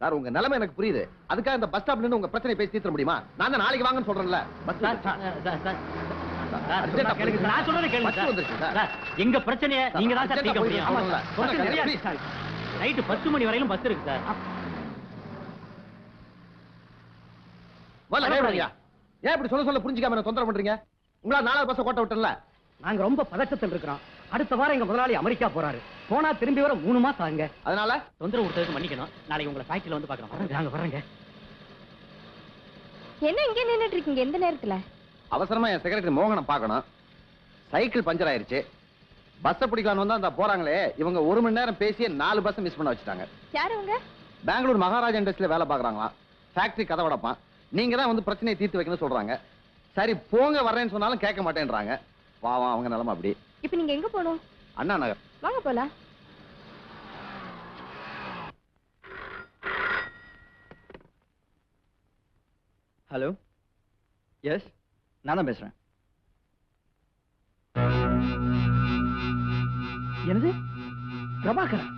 Sir உங்க நிலைமை எனக்கு புரியுது. அதுக்காக இந்த பஸ் ஸ்டாப்ல இருந்து உங்க பிரச்சனை பேசி தீர்த்த முடியுமா? நான் தான் நாளைக்கு வாங்கன்னு சொல்றேன்ல. நான் சொல்றதை கேளுங்க சார். எங்க பிரச்சனையை நீங்க தான் சார் தீர்க்க முடியும். நைட்டு 10 மணி வரையிலும் பஸ் இருக்கு சார். ஏன் இப்படி சொல்ல புரிஞ்சுக்காம என்ன தொந்தரவு பண்றீங்க? உங்களா 4 பஸ் கோட்டை விட்டல. நாங்க ரொம்ப பதட்டத்தில் இருக்கிறோம். அடுத்த வாரம் எங்க முதலாளி அமெரிக்கா போறாரு. போனா திரும்பி வர 3 மாசம் ஆகுங்க. அதனால தொந்தரவு கொடுத்ததுக்கு மன்னிக்கணும். நாளைக்கு உங்களை ஃபேக்டரியில வந்து பார்க்கறோம். வரேங்க. என்ன இங்க நின்னுட்டு இருக்கீங்க எந்த நேரத்துல? அவசரமா என் செக்ரட்டரி மோகனை பார்க்கணும். சைக்கிள் பஞ்சர் ஆயிருச்சு. பஸ் பிடிக்கலான்னு வந்தா அந்த போறாங்களே இவங்க 1 மணி நேரம் பேசி 4 பஸ் மிஸ் பண்ண வச்சுட்டாங்க. யார் அவங்க? பெங்களூர் மகாராஜா இண்டஸ்ட்ரியில வேலை பார்க்கறாங்களாம். ஃபேக்டரி கதை வடப்பான். நீங்க தான் வந்து பிரச்சனையை தீர்த்து வைக்கணும்னு சொல்றாங்க. சரி போங்க வரேன்னு சொன்னாலும் கேட்க மாட்டேன்றாங்க. வா அவங்க நிலைமை அப்படி. இப்போ நீங்க எங்க போணும்? அண்ணா நகர். வாங்க போலாம். ஹலோ. எஸ், நான் தான் பேசுறேன். என்னது? பிரபாகரன்?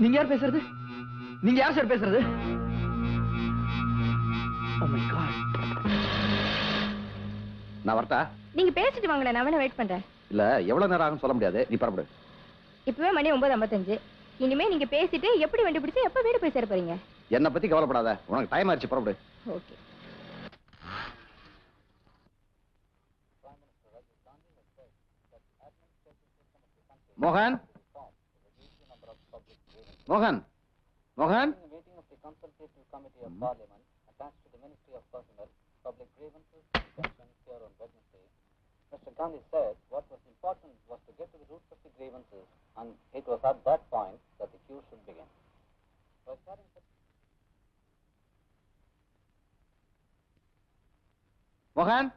நீங்க யார் பேசுறது? நீங்க யார் சார் பேசுறது? Oh my God. நான் வரட்டா? நீங்க பேசிட்டு வாங்களே, நான் வேணா வெயிட் பண்றேன். இல்ல எவ்வளவு நேரம் ஆகும் சொல்ல முடியாது. நீ பரப்படு. இப்பவே மணி 9:55. இனிமே நீங்க பேசிட்டு எப்படி வண்டி பிடிச்சு எப்ப வீடு போய் சேர போறீங்க? என்ன பத்தி கவலைப்படாத. உனக்கு டைம் ஆயிடுச்சு, பரப்படு. ஓகே. மோகன் மோகன் மோகன் Mr. Gandhi said what was important was to get to the roots of the grievances, and it was at that point that the cure should begin. மோகன்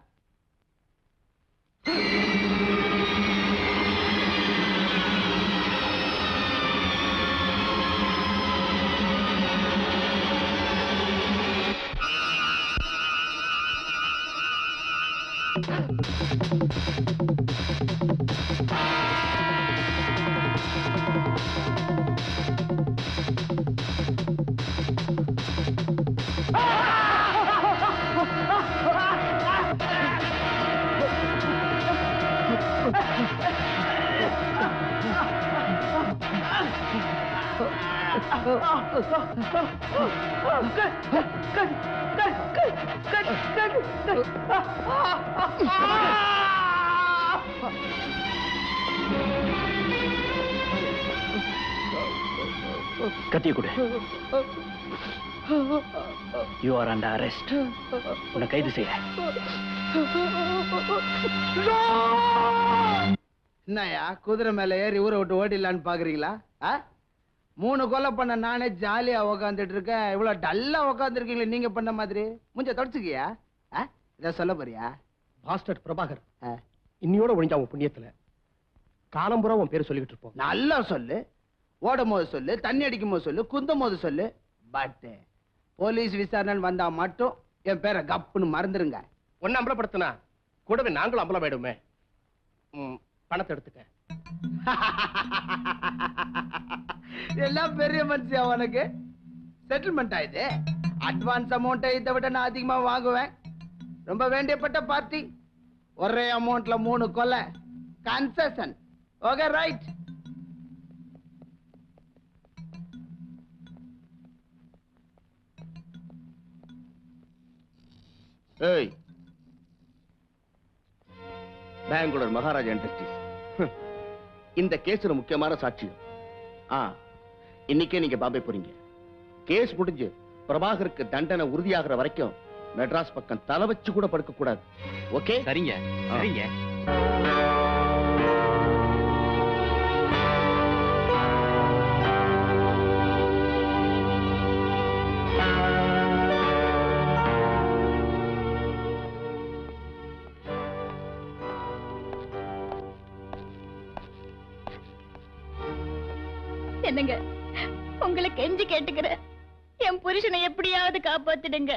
கத்திய கொடு. You are under arrest. உன்னை கைது செய்ய. என்னையா குதிரை மேல ஏறி ஊரை விட்டு ஓடிடலான்னு பாக்குறீங்களா? 3 கொலை பண்ண நானே ஜாலியா உக்காந்துட்டு இருக்கேன். இவ்வளவு டல்லா உக்காந்துருக்கீங்களே நீங்க பண்ண மாதிரி. முஞ்ச தொடச்சுக்கியா? இத சொல்ல போறியா? பாஸ்டர் பிரபாகர், இன்னியோட ஒழிஞ்சா உன் புண்ணியத்துல காலம்புறா உன் பேர் சொல்லிக்கிட்டு இருப்போம். நல்லா சொல்லு. ஓடும் போது சொல்லு, தண்ணி அடிக்கும் போது சொல்லு, குந்தும் போது சொல்லு. பட் போலீஸ் விசாரணை வந்தா மட்டும் என் பேரை கப்புன்னு மறந்துருங்க. ஒன்னு அம்பலப்படுத்தினா கூடவே நாங்களும் அம்பலம் ஆயிடுமே. பணத்தை எடுத்துக்க. எல்லாம் பெரிய மனுஷியா உனக்கு? செட்டில்மெண்ட் ஆயிடுது. அட்வான்ஸ் அமௌண்ட் இதை விட நான் அதிகமா வாங்குவேன். ரொம்ப வேண்டியப்பட்ட பார்ட்டி. ஒரே அமௌண்ட்ல 3 கொலை கன்செஷன். Okay right. ஏய், பெங்களூர் மகாராஜா இண்டஸ்ட்ரீஸ் இந்த கேஸ்ல முக்கியமான சாட்சியம். இன்னைக்கே நீங்க பாம்பே போறீங்க. கேஸ் முடிஞ்சு பிரபாகருக்கு தண்டனை உறுதியாகிற வரைக்கும் மெட்ராஸ் பக்கம் தலை வச்சு கூட படுக்க கூடாது. ஓகே? சரிங்க சரிங்க. என்னங்க, உங்களை கெஞ்சி கேட்டுக்கிறேன், என் புருஷனை எப்படியாவது காப்பாத்திடுங்க.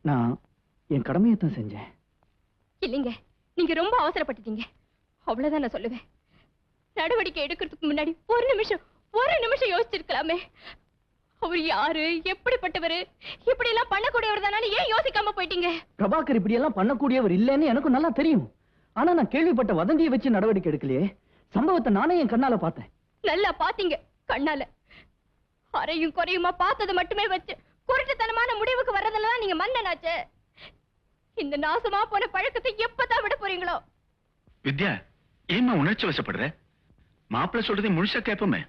நான் என் கடமையத்தான் செஞ்சேன். இல்லைங்க, நீங்க ரொம்ப அவசரப்பட்டுட்டீங்க. அவ்வளவுதான் நான் சொல்லுவேன். நடவடிக்கை எடுக்கிறதுக்கு முன்னாடி ஒரு நிமிஷம் யோசிச்சிருக்கலாமே. அவர் யாரு, எப்படிப்பட்டவரு, இப்படி எல்லாம் பண்ணக்கூடியவர் தானே ஏன் யோசிக்காம போயிட்டீங்க? பிரபாகர் இப்படி எல்லாம் பண்ணக்கூடியவர் இல்லைன்னு எனக்கு நல்லா தெரியும். ஆனா நான் கேள்விப்பட்ட வதந்தியை வச்சு நடவடிக்கை எடுக்கலையே. சம்பவத்தை நானே என் கண்ணால பார்த்தேன். நல்லா பாத்தீங்க கண்ணால. அறையும் குறையுமா பார்த்தது மட்டுமே வச்சு குருட்டுத்தனமான முடிவுக்கு வர்றதுலதான் நீங்க மன்னனாச்சு. இந்த நாசமா போன பழக்கத்தை எப்பதான் விட போறீங்களோ? வித்யா, ஏமா உணர்ச்சி வசப்படுற? மாப்பிள்ள சொல்றதை முழுசா கேட்போமே.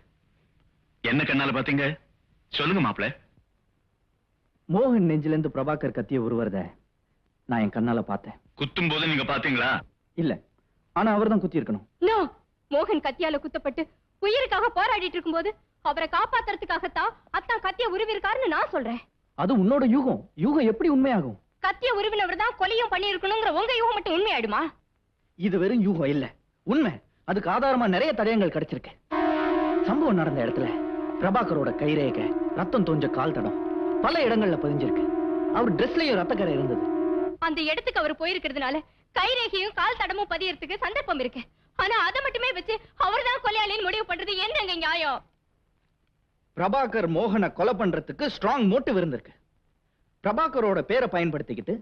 என்ன கண்ணால பாத்தீங்க? சொல்லுங்க மாப்பிள்ள. மோகன் நெஞ்சில இருந்து பிரபாகர் கத்திய உருவறத நான் என் கண்ணால பார்த்தேன். குத்தும் போது நீங்க பாத்தீங்களா? இல்ல, ஆனா அவர்தான் குத்தி இருக்கணும். நோ, மோகன் கத்தியால குத்தப்பட்டு உயிருக்காக போராடிட்டு இருக்கும்போது அவரை காப்பாத்துறதுக்காகத்தான் அத்தான் கத்திய உருவிருக்காருன்னு நான் சொல்றேன். அது உன்னோட யூகம். யூகம் எப்படி உண்மையாகும்? கத்திய உருவினவர் தான் கொலையும் பண்ணி இருக்கணுங்கிற உங்க யூகம் மட்டும் உண்மையாயிடுமா? இது வெறும் யூகம் இல்ல, உண்மை. அதுக்கு ஆதாரமா நிறைய தடயங்கள் கிடைச்சிருக்கு. சம்பவம் நடந்த இடத்துல பிரபாகரோட கைரேகை, ரத்தம் தோஞ்ச கால் தடம் பல இடங்கள்ல பதிஞ்சிருக்கு. அவர் டிரெஸ்லயும் ரத்தக்கரை இருந்தது. அந்த இடத்துக்கு அவர் போயிருக்கிறதுனால கைரேகையும் கால் தடமும் பதியறதுக்கு சந்தர்ப்பம் இருக்கு. ஆனா அதை மட்டுமே வச்சு அவர்தான் கொலையாளின்னு முடிவு பண்றது என்னங்க நியாயம்? பிரபாகர் மோகனை கொலை பண்றதுக்கு ஸ்ட்ராங் மோட்டிவ் இருந்திருக்கு. பிரபாகரோட பேரை பயன்படுத்திக்கிட்டு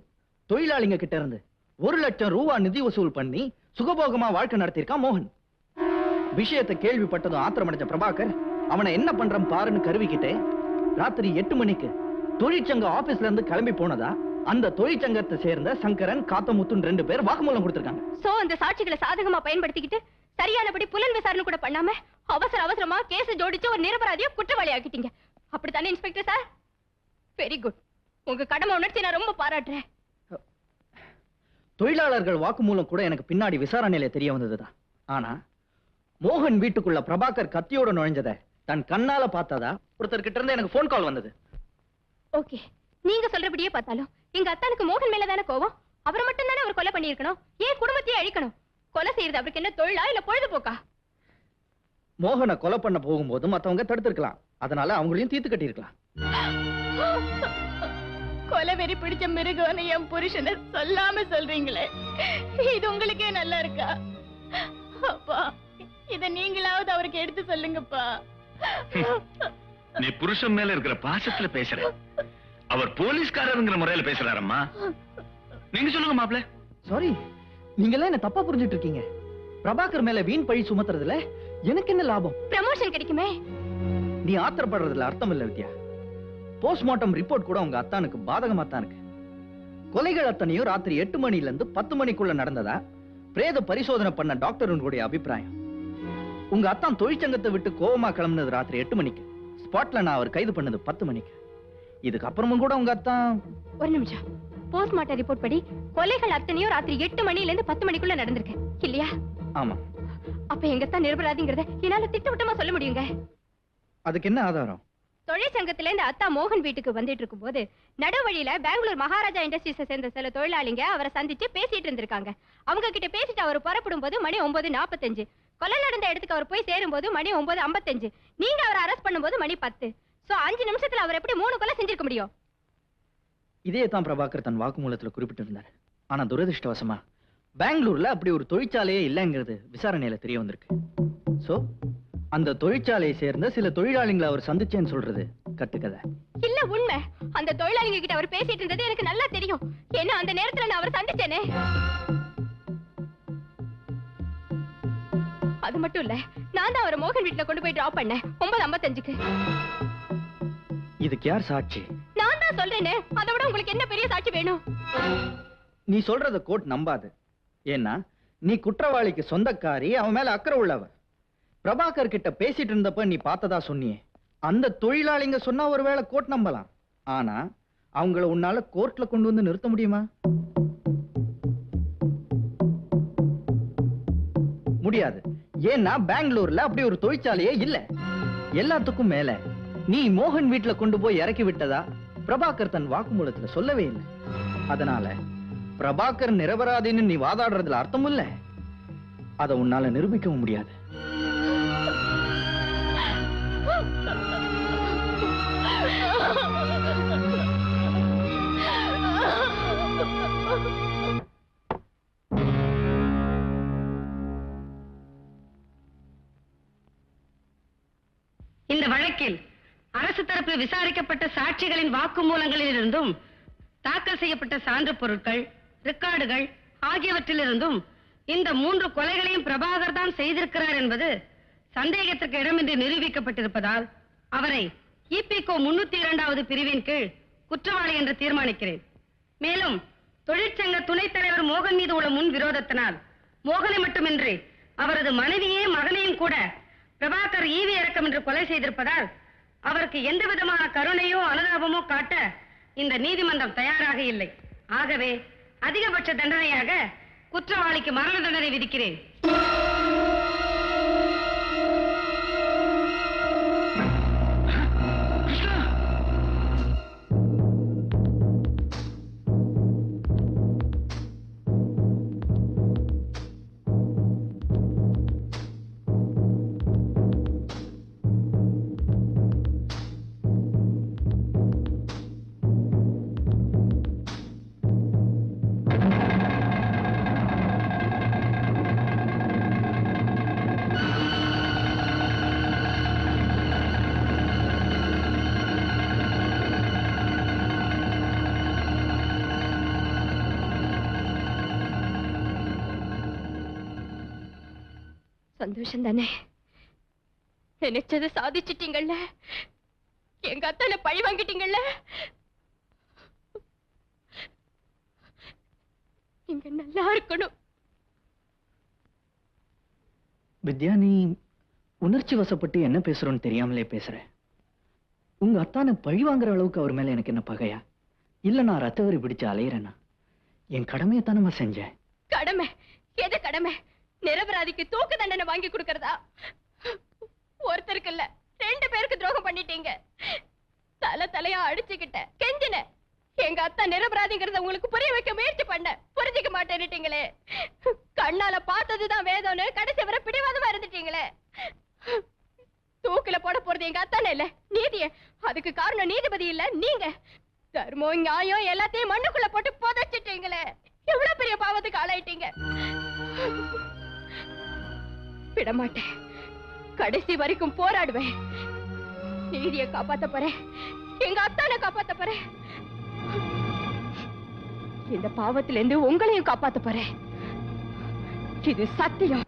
தொழிலாளிங்க கிட்ட இருந்து 1 லட்சம் ரூபாய் நிதி வசூல் பண்ணி சுகபோகமா வாழ்க்கை நடத்திருக்கான் மோகன். விஷயத்தை கேள்விப்பட்டதும் ஆத்திரமடைஞ்ச பிரபாகர் அவனை என்ன பண்றான் பாருன்னு கருவிக்கிட்டே ராத்திரி 8 மணிக்கு தொழிற்சங்க ஆபீஸ்ல இருந்து கிளம்பி போனதா அந்த தொழிற்சங்கத்தை சேர்ந்த சங்கரன், காத்தமுத்துன்னு 2 பேர் வாக்குமூலம் கொடுத்திருக்காங்க. சோ அந்த சாட்சிகளை சாதகமா பயன்படுத்திக்கிட்டு சரியானபடி புலன் விசாரணை கூட பண்ணாம அவசரமா கேஸ் ஜோடிச்சு ஒரு நிரபராதியை குற்றவாளி ஆக்கிட்டீங்க. அப்படித்தானே இன்ஸ்பெக்டர் சார்? Very good. உங்க கடமை உணர்ச்சி நான் ரொம்ப பாராட்டுறேன். தொழிலாளர்கள் வாக்குமூலம் கூட எனக்கு பின்னாடி விசாரணையில தெரிய வந்ததுதான். ஆனா மோகன் வீட்டுக்குள்ள பிரபாகர் கத்தியோட நுழைஞ்சத தன் கண்ணால பார்த்ததா ஒருத்தர்கிட்ட இருந்து எனக்கு போன் கால் வந்தது. ஓகே, நீங்க சொல்றபடியே பார்த்தாலும் எங்க அத்தானுக்கு மோகன் மேலதானே கோவம். அவரை மட்டும் தானே அவர் கொலை பண்ணியிருக்கணும். ஏன் குடும்பத்தையே அழிக்கணும்? கொலை செய்யறது அவருக்கு என்ன தொழிலா இல்ல பொழுதுபோக்கா? மோகனை கொலை பண்ண போகும்போது மத்தவங்க தடுத்திருக்கலாம். அதனால அவங்களையும் தீர்த்து கட்டியிருக்கலாம். கொலை வெறி பிடிச்ச மிருகம்னு என் புருஷனை சொல்லாம சொல்றீங்களே, இது உங்களுக்கே நல்லா இருக்கா? அப்பா, இத நீங்களாவது அவருக்கு எடுத்து சொல்லுங்கப்பா. நீ புருஷன் மேல இருக்கிற பாசத்துல பேசுற. அவர் போலீஸ்காரருங்கிற முறையில பேசுறாரம்மா. நீங்க சொல்லுங்க மாப்ள. சாரி, நீங்க எல்லாம் என்ன தப்பா புரிஞ்சிட்டு இருக்கீங்க. பிரபாகர் மேல வீண் பழி சுமத்துறதுல எனக்கு என்ன லாபம்? ப்ரமோஷன் கிடைக்குமே. நீ ஆத்திரப்படுறதுல அர்த்தம் இல்ல வித்யா. போஸ்ட்மார்ட்டம் ரிப்போர்ட் கூட உங்க அத்தானுக்கு பாதகமா தான் இருக்கு. கொலைகள் அத்தனையும் ராத்திரி 8 மணில இருந்து 10 மணிக்குள்ள நடந்ததா பிரேத பரிசோதனை பண்ண டாக்டருடைய அபிப்பிராயம். உங்க அத்தான் தொழிற்சங்கத்தை விட்டு கோவமா கிளம்புனது ராத்திரி 8 மணிக்கு. ஸ்பாட்ல நான் அவர் கைது பண்ணது 10 மணிக்கு. இதுக்கு அப்புறமும் கூட உங்க அத்தான்... ஒரு நிமிஷம். போஸ்ட்மார்ட்டம் ரிப்போர்ட் படி கொலைகள் அத்தனையும் ராத்திரி 8 மணில இருந்து 10 மணிக்குள்ள நடந்திருக்கு இல்லையா? ஆமா. அப்ப எங்க அத்தான் நிரபராதிங்கிறத என்னால திட்டவட்டமா சொல்ல முடியுங்க. அதுக்கு என்ன ஆதாரம்? தொழிற்சங்கத்துல இருந்து அத்தா மோகன் வீட்டுக்கு வந்துட்டு இருக்கும் போது நடுவழியில பெங்களூர் மகாராஜா இண்டஸ்ட்ரீஸை சேர்ந்த சில தொழிலாளிங்க அவரை சந்திச்சு பேசிட்டு இருந்திருக்காங்க. அவங்க கிட்ட பேசிட்டு அவர் புறப்படும் போது மணி 9:45. கொலை நடந்த இடத்துக்கு அவர் போய் சேரும் போது மணி 9:55. நீங்க அவரை அரெஸ்ட் பண்ணும்போது மணி 10. சோ 5 நிமிஷத்துல அவர் எப்படி 3 கொலை செஞ்சிருக்க முடியும்? இதே தான் பிரபாகர் தன் வாக்குமூலத்துல குறிப்பிட்டிருந்தார். ஆனா துரதிருஷ்டவசமா பெங்களூர்ல அப்படி ஒரு தொழிற்சாலையே இல்லைங்கிறது விசாரணையில தெரிய வந்திருக்கு. சோ அந்த தொழிற்சாலையை சேர்ந்த சில தொழிலாளிகளை அவர் சந்திச்சேன்னு சொல்றது கட்டுக்கதை இல்ல, உண்மை. அந்த தொழிலாளிங்க கிட்ட அவர் பேசிட்டு இருந்தது எனக்கு நல்லா தெரியும். ஏன்னா அந்த நேரத்துல நான் அவரை சந்திச்சேனே. அது மட்டும் இல்ல, நான் தான் அவரை மோகன் வீட்டுல கொண்டு போய் டிராப் பண்ணேன் 9:55க்கு. இதுக்கு யார் சாட்சி? நான் தான் சொல்றேனே. அதை விட உங்களுக்கு என்ன பெரிய சாட்சி வேணும்? நீ சொல்றத கோர்ட் நம்பாது. ஏன்னா நீ குற்றவாளிக்கு சொந்தக்காரி, அவன் மேல அக்கறை உள்ளவ. பிரபாகர் கிட்ட பேசிட்டு இருந்தப்ப நீ பார்த்ததா சொன்னியே, அந்த தொழிலாளிங்க சொன்னா ஒருவேளை கோர்ட் நம்பலாம். ஆனா அவங்கள உன்னால கோர்ட்ல கொண்டு வந்து நிறுத்த முடியுமா? முடியாது. ஏன்னா பெங்களூர்ல அப்படி ஒரு தொழிற்சாலையே இல்ல. எல்லாத்துக்கும் மேல நீ மோகன் வீட்டுல கொண்டு போய் இறக்கி விட்டதா பிரபாகர் தன் வாக்குமூலத்துல சொல்லவே இல்லை. அதனால பிரபாகர் நிரபராதின்னு நீ வாதாடுறதுல அர்த்தம் இல்ல. அதை உன்னால நிரூபிக்கவும் முடியாது. இந்த வழக்கில் அரசு தரப்பில் விசாரிக்கப்பட்ட சாட்சிகளின் வாக்குமூலங்களிலிருந்தும் தாக்கல் செய்யப்பட்ட சான்று பொருட்கள், ரெக்கார்டுகள் ஆகியவற்றிலிருந்தும் இந்த 3 கொலைகளையும் பிரபாகர் தான் செய்திருக்கிறார் என்பது சந்தேகத்திற்கு இடமின்றி நிரூபிக்கப்பட்டிருப்பதால் அவரை இபிகோ 302வது பிரிவின் கீழ் குற்றவாளி என்று தீர்மானிக்கிறேன். மேலும் தொழிற்சங்க துணைத் தலைவர் மோகன் மீது உள்ள முன் விரோதத்தினால் மோகனை மட்டுமின்றி அவரது மனைவியே மகனையும் கூட பிரபாகர் ஈவி இறக்கம் என்று கொலை செய்திருப்பதால் அவருக்கு எந்த விதமான கருணையோ அனுதாபமோ காட்ட இந்த நீதிமன்றம் தயாராக இல்லை. ஆகவே அதிகபட்ச தண்டனையாக குற்றவாளிக்கு மரண தண்டனை விதிக்கிறேன். சந்தோஷம் தானே? நினைச்சதை சாதிச்சிட்டீங்கல்ல, எங்க அத்தனை பழி வாங்கிட்டீங்கல்ல. நீங்க நல்லா இருக்கணும். வித்யா, நீ உணர்ச்சி வசப்பட்டு என்ன பேசுறோன்னு தெரியாமலே பேசுற. உங்க அத்தானை பழி வாங்குற அளவுக்கு அவர் மேல எனக்கு என்ன பகையா? இல்ல நான் ரத்தவரி பிடிச்சு அலையிறேனா? என் கடமையை தானமா செஞ்சேன். கடமை? எது கடமை? நிரபராதிக்கு தூக்கு தண்டனை வாங்கி கொடுக்கறதா? ஒருத்தருக்கு இல்ல 2 பேருக்கு துரோகம் பண்ணிட்டீங்க. தலையா அடிச்சுக்கிட்ட கெஞ்சின. எங்க அத்தா நிரபராதிங்கிறத உங்களுக்கு புரிய வைக்க முயற்சி பண்ண, புரிஞ்சுக்க மாட்டேன்னுட்டீங்களே. கண்ணால பார்த்ததுதான் வேதம்னு கடைசி வரை பிடிவாதமா இருந்துட்டீங்களே. தூக்கில போட போறது எங்க அத்தானே இல்ல, நீதிய. அதுக்கு காரணம் நீதிபதி இல்ல, நீங்க. தர்மம் நியாயம் எல்லாத்தையும் மண்ணுக்குள்ள போட்டு புதைச்சிட்டீங்களே. எவ்வளவு பெரிய பாவத்துக்கு ஆளாயிட்டீங்க. விடமாட்டேன், கடைசி வரைக்கும் போராடுவேன். நீதியை காப்பாத்த போறேன், எங்க அத்தானை காப்பாத்த போறேன். இந்த பாவத்திலிருந்து உங்களையும் காப்பாத்த போறேன். இது சத்தியம்.